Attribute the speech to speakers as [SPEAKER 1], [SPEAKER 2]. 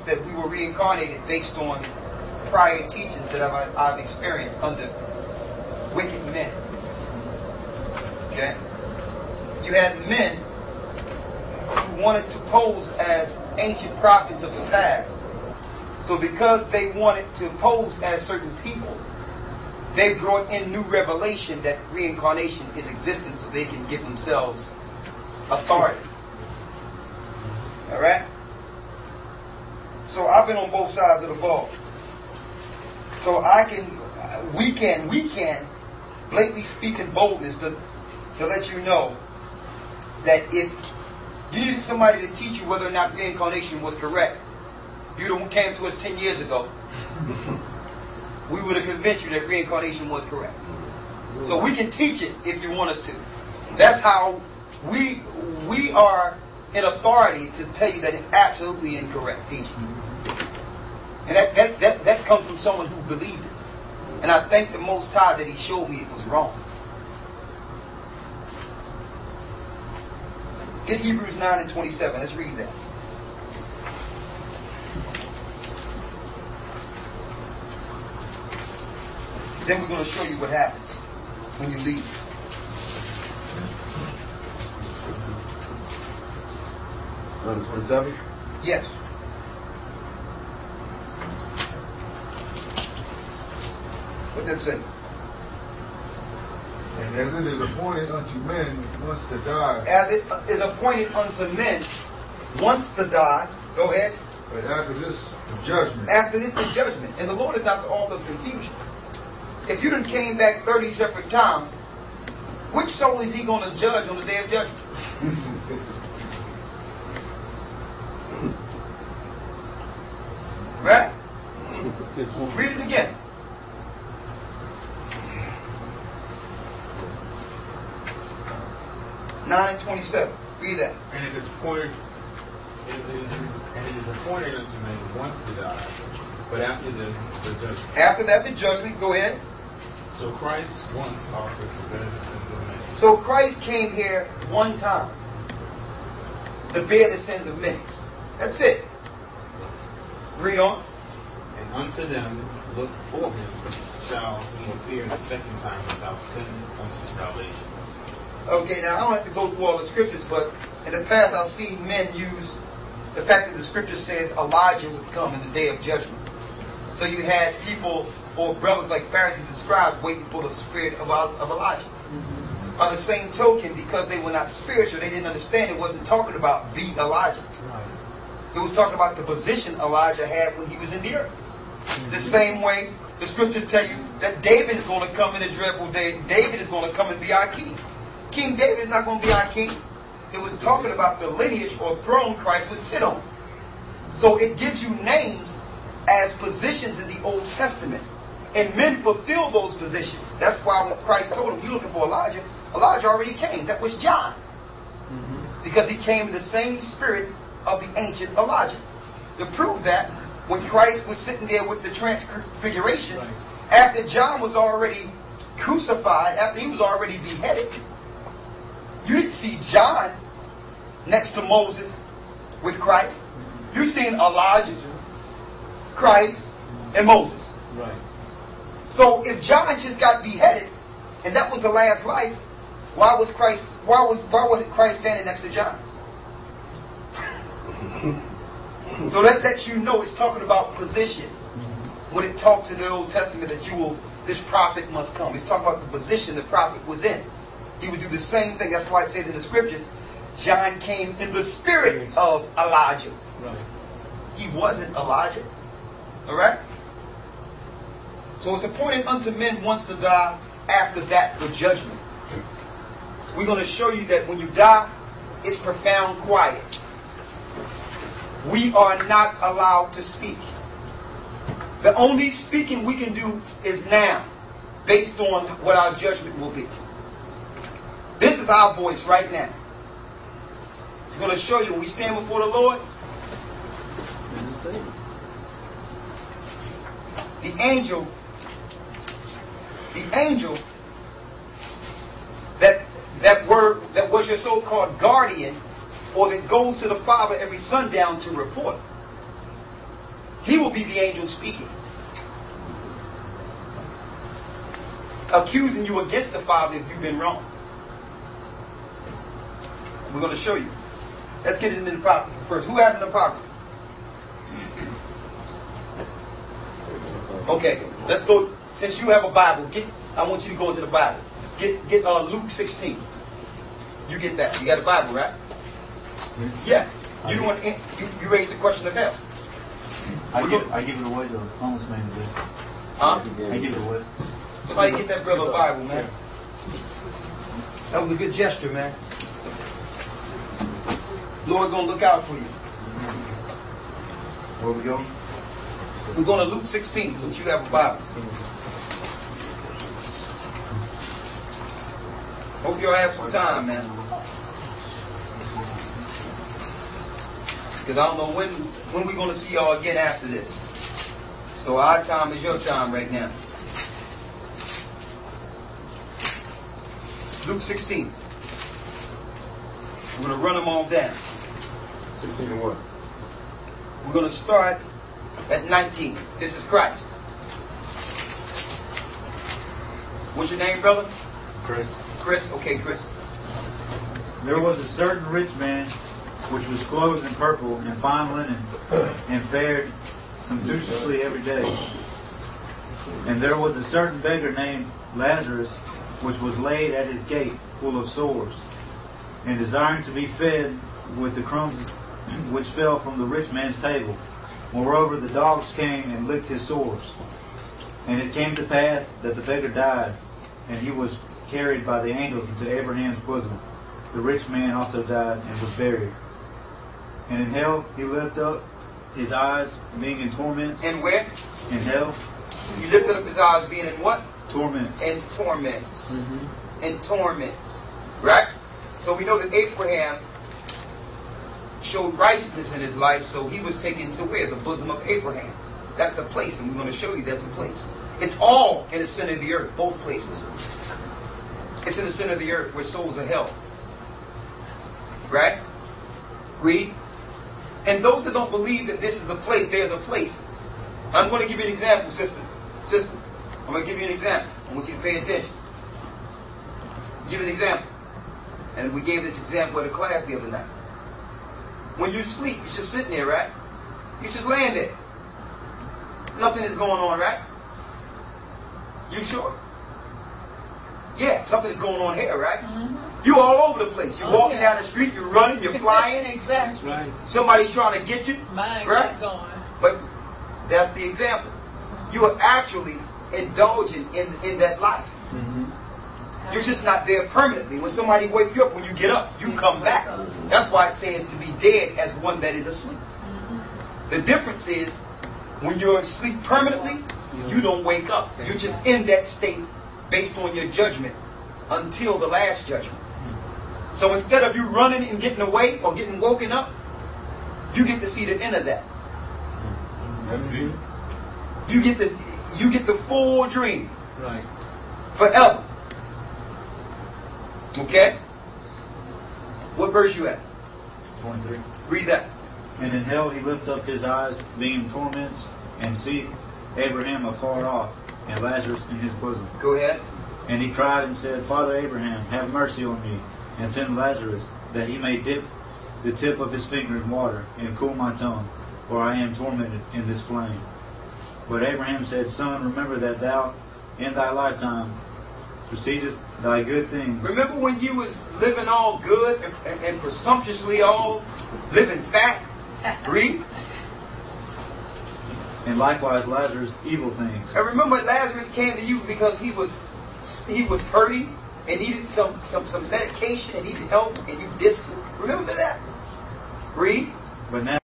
[SPEAKER 1] that we were reincarnated based on prior teachings that I've experienced under wicked men. Okay? You had men who wanted to pose as ancient prophets of the past. So because they wanted to pose as certain people, they brought in new revelation that reincarnation is existent so they can give themselves authority. Alright? So I've been on both sides of the ball. So we can blatantly speak in boldness to let you know that if you needed somebody to teach you whether or not reincarnation was correct, you'd have came to us 10 years ago. We would have convinced you that reincarnation was correct. So we can teach it if you want us to. That's how we are in authority to tell you that it's absolutely incorrect teaching. And that comes from someone who believed it. And I thank the Most High that He showed me it was wrong. Get Hebrews 9 and 27. Let's read that. Then we're going to show you what happens when you leave.
[SPEAKER 2] Number 27?
[SPEAKER 1] Yes. What does it say?
[SPEAKER 3] And as it is appointed unto men once to die.
[SPEAKER 1] As it is appointed unto men once to die. Go ahead.
[SPEAKER 3] But after this, the judgment.
[SPEAKER 1] After this, the judgment. And the Lord is not the author of confusion. If you done came back 30 separate times, which soul is He going to judge on the day of judgment? Right? Read it again. Nine and 27. Read that.
[SPEAKER 4] And it is appointed. And it is appointed unto men once to die, but after this, the judgment.
[SPEAKER 1] After that, the judgment. Go ahead.
[SPEAKER 4] So Christ once offered to bear the sins of many.
[SPEAKER 1] So Christ came here one time to bear the sins of many. That's it. Read on.
[SPEAKER 4] And unto them look for Him shall He appear the second time without sin unto salvation.
[SPEAKER 1] Okay, now I don't have to go through all the scriptures, but in the past I've seen men use the fact that the scripture says Elijah would come in the day of judgment. So you had people or brothers like Pharisees and scribes waiting for the spirit of Elijah. Mm-hmm. On the same token, because they were not spiritual, they didn't understand it wasn't talking about the Elijah. Right. It was talking about the position Elijah had when he was in the earth. Mm-hmm. The same way the scriptures tell you that David is going to come in a dreadful day. David is going to come and be our king. King David is not going to be our king. It was talking about the lineage or throne Christ would sit on. So it gives you names as positions in the Old Testament. And men fulfill those positions. That's why when Christ told him, you're looking for Elijah, Elijah already came. That was John. Mm-hmm. Because he came in the same spirit of the ancient Elijah. To prove that, when Christ was sitting there with the transfiguration, right, after John was already crucified, after he was already beheaded, you didn't see John next to Moses with Christ. You seen Elijah, Christ, and Moses.
[SPEAKER 2] Right.
[SPEAKER 1] So if John just got beheaded, and that was the last life, why wasn't Christ standing next to John? So that lets you know it's talking about position. When it talks in the Old Testament that this prophet must come. It's talking about the position the prophet was in. He would do the same thing. That's why it says in the scriptures, John came in the spirit of Elijah. Right. He wasn't Elijah. Alright? So it's appointed unto men once to die, after that the judgment. We're going to show you that when you die, it's profound quiet. We are not allowed to speak. The only speaking we can do is now, based on what our judgment will be. This is our voice right now. It's going to show you when we stand before the Lord. The angel that was your so-called guardian, or that goes to the Father every sundown to report. will be the angel speaking, accusing you against the Father if you've been wrong. We're going to show you. Let's get into the apocrypha first. Who has an apocrypha? Okay, let's go. Since you have a Bible, I want you to go into the Bible. Get Luke 16. You get that. You got a Bible, right? Yeah. You raised the question of hell.
[SPEAKER 5] I give it away to a homeless man today.
[SPEAKER 1] Huh?
[SPEAKER 5] I give it away.
[SPEAKER 1] Somebody get that brother a Bible, man. That was a good gesture, man. Lord gonna look out for you.
[SPEAKER 2] Where we going?
[SPEAKER 1] We're going to Luke 16 since you have a Bible. Hope you'll have some time, man. Because I don't know when we're going to see y'all again after this. So our time is your time right now. Luke 16. We're going to run them all down.
[SPEAKER 2] 16 and what?
[SPEAKER 1] We're going to start at 19. This is Christ. What's your name, brother?
[SPEAKER 5] Chris.
[SPEAKER 1] Chris? Okay, Chris.
[SPEAKER 5] There was a certain rich man which was clothed in purple and fine linen, and fared sumptuously every day. And there was a certain beggar named Lazarus, which was laid at his gate, full of sores, and desiring to be fed with the crumbs which fell from the rich man's table. Moreover, the dogs came and licked his sores. And it came to pass that the beggar died, and he was carried by the angels into Abraham's bosom. The rich man also died and was buried. And in hell he lifted up his eyes, being in torments.
[SPEAKER 1] And where?
[SPEAKER 5] In hell.
[SPEAKER 1] You lifted up his eyes, being in what?
[SPEAKER 5] Torments.
[SPEAKER 1] In torments. In torments. Right? So we know that Abraham showed righteousness in his life, so he was taken to where? The bosom of Abraham. That's a place, and we're going to show you that's a place. It's all in the center of the earth, both places. It's in the center of the earth where souls are held. Right? Read. And those that don't believe that this is a place, there's a place. I'm going to give you an example, sister. Sister, I'm going to give you an example. I want you to pay attention. Give an example. And we gave this example at a class the other night. When you sleep, you're just sitting there, right? You're just laying there. Nothing is going on, right? You sure? Yeah, something is going on here, right? You're all over the place. You're walking down the street, you're running, you're flying.
[SPEAKER 6] Exactly. Right.
[SPEAKER 1] Somebody's trying to get you.
[SPEAKER 6] Mine
[SPEAKER 1] right?
[SPEAKER 6] going.
[SPEAKER 1] But that's the example. You are actually indulging in that life. You're just not there permanently. When somebody wakes you up, when you get up, you come back. That's why it says to be dead as one that is asleep. The difference is when you're asleep permanently, you don't wake up. You're just in that state based on your judgment until the last judgment. So instead of you running and getting away or getting woken up, you get to see the end of that. You get the full dream.
[SPEAKER 6] Right.
[SPEAKER 1] Forever. Okay? What verse you at?
[SPEAKER 5] 23.
[SPEAKER 1] Read that.
[SPEAKER 5] And in hell he lifted up his eyes, being in torments, and seeth Abraham afar off, and Lazarus in his bosom.
[SPEAKER 1] Go ahead.
[SPEAKER 5] And he cried and said, Father Abraham, have mercy on me, and send Lazarus, that he may dip the tip of his finger in water, and cool my tongue, for I am tormented in this flame. But Abraham said, Son, remember that thou in thy lifetime proceedest thy good things.
[SPEAKER 1] Remember when you was living all good and presumptuously all living fat? Read.
[SPEAKER 5] And likewise Lazarus evil things.
[SPEAKER 1] And remember Lazarus came to you because he was hurting and needed some medication and needed help, and you dissed him. Remember that? Read.
[SPEAKER 5] But now